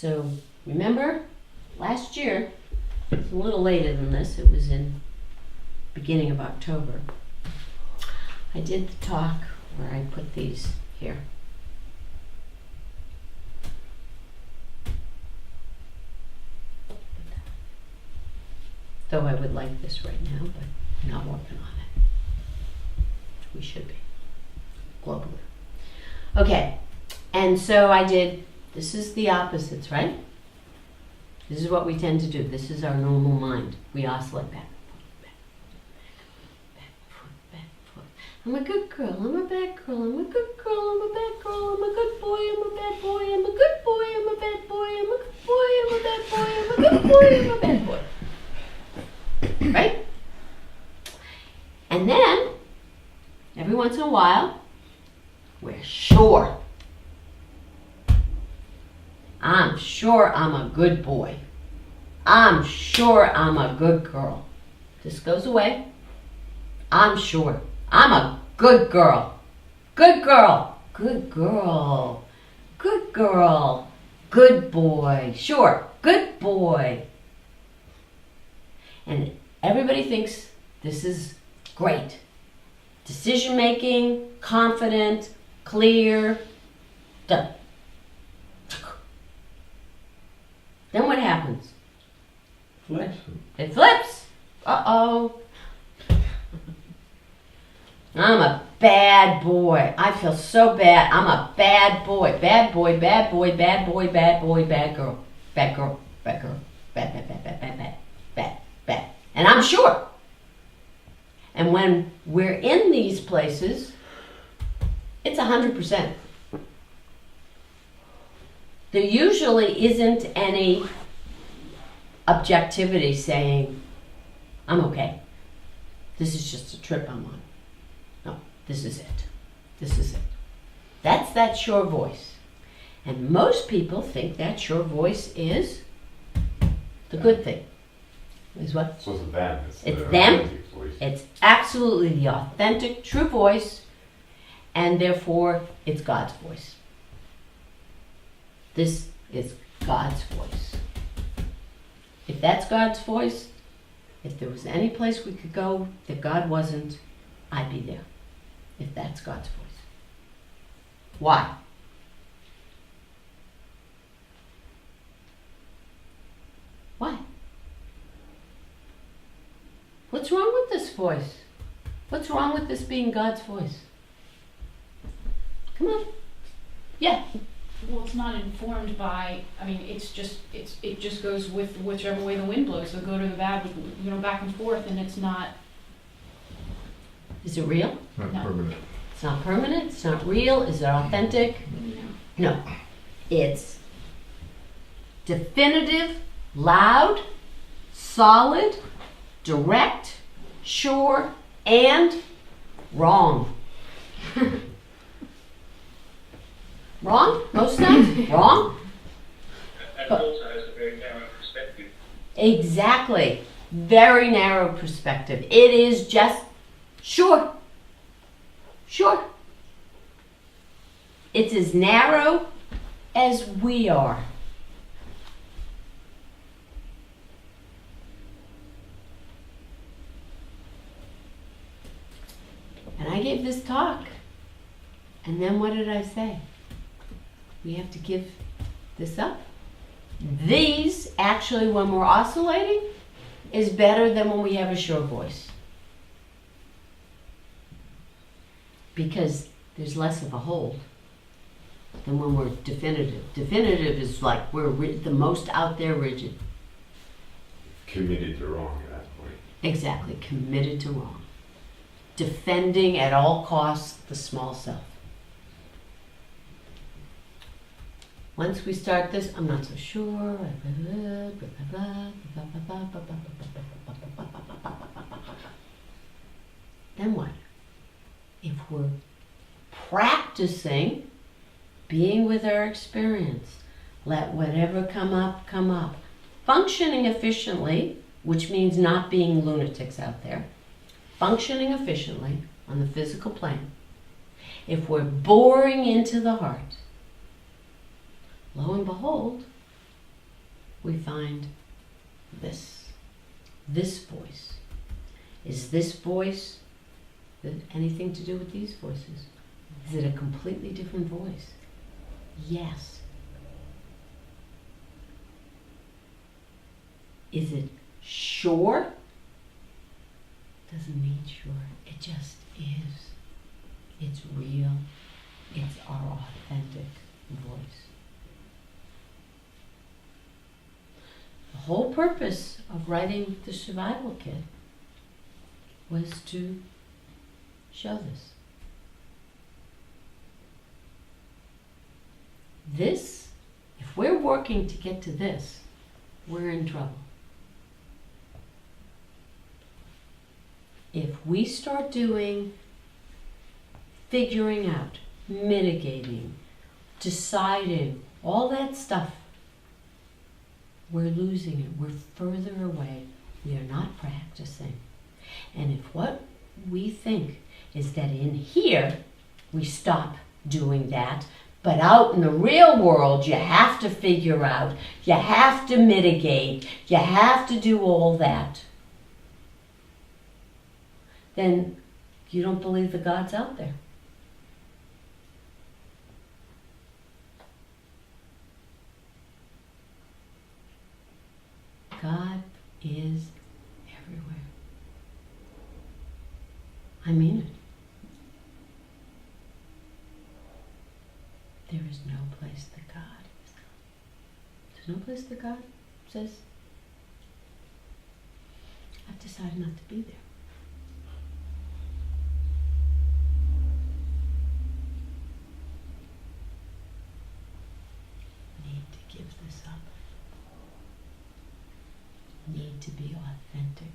So remember, last year, it's a little later than this, it was in beginning of October. I did the talk where I put these here. Though I would like this right now, but I'm not working on it. We should be, globally. Okay, and so I did, this is the opposites, right? This is what we tend to do. This is our normal mind. We oscillate back, back, forth. I'm a good girl, I'm a bad girl, I'm a good girl, I'm a bad girl, I'm a good boy, I'm a bad boy, I'm a good boy, I'm a bad boy, I'm a good boy, I'm a bad boy, I'm a good boy, I'm a bad boy. Right? And then, every once in a while, we're sure. I'm sure I'm a good boy. I'm sure I'm a good girl. This goes away. I'm sure. I'm a good girl. Good girl. Good girl. Good girl. Good boy. Sure. Good boy. And everybody thinks this is great. Decision making, confident, clear. Done. Then what happens? Flips. It flips. Uh-oh. I'm a bad boy. I feel so bad. I'm a bad boy. Bad boy, bad boy, bad boy, bad boy, bad girl. Bad girl, bad girl. Bad, bad, bad, bad, bad, bad, bad, bad. And I'm sure. And when we're in these places, it's 100%. There usually isn't any objectivity saying, I'm okay. This is just a trip I'm on. No, this is it. This is it. That's that sure voice. And most people think that sure voice is the good thing. Is what? So it's them. It's their them. authentic voice. It's absolutely the authentic, true voice, and therefore it's God's voice. This is God's voice. If that's God's voice, if there was any place we could go that God wasn't, I'd be there. If that's God's voice. Why? Why? What's wrong with this voice? What's wrong with this being God's voice? Come on. Yeah. Well, it's not informed by, I mean, it just goes with whichever way the wind blows. They'll go to the bad, back and forth, and it's not. Is it real? Not No. permanent. It's not permanent. It's not real. Is it authentic? No. It's definitive, loud, solid, direct, sure, and wrong. Wrong? Most times? Wrong? And it also has a very narrow perspective. Exactly. Very narrow perspective. It is just sure. Sure. It's as narrow as we are. And I gave this talk. And then what did I say? We have to give this up. These, actually, when we're oscillating, is better than when we have a sure voice. Because there's less of a hold than when we're definitive. Definitive is like we're the most out there rigid. Committed to wrong at that point. Exactly, committed to wrong. Defending at all costs the small self. Once we start this, I'm not so sure. Then what? If we're practicing being with our experience, let whatever come up, come up. Functioning efficiently, which means not being lunatics out there. Functioning efficiently on the physical plane. If we're boring into the heart, lo and behold, we find this voice. Is this voice anything to do with these voices? Is it a completely different voice? Yes. Is it sure? Doesn't mean sure. It just is. It's real. It's our authentic voice. The whole purpose of writing the survival kit was to show this. This, if we're working to get to this, we're in trouble. If we start doing, figuring out, mitigating, deciding, all that stuff, we're losing it. We're further away. We are not practicing. And if what we think is that in here we stop doing that, but out in the real world you have to figure out, you have to mitigate, you have to do all that, then you don't believe the God's out there. God is everywhere. I mean it. There is no place that God is not. There's no place that God says, I've decided not to be there. Need to give this up. Need to be authentic.